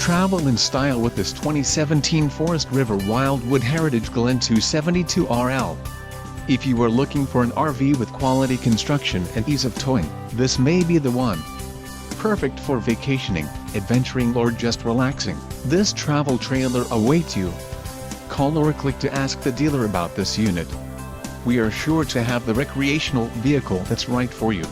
Travel in style with this 2017 Forest River Wildwood Heritage Glen 272RL. If you are looking for an RV with quality construction and ease of towing, this may be the one. Perfect for vacationing, adventuring or just relaxing, this travel trailer awaits you. Call or click to ask the dealer about this unit. We are sure to have the recreational vehicle that's right for you.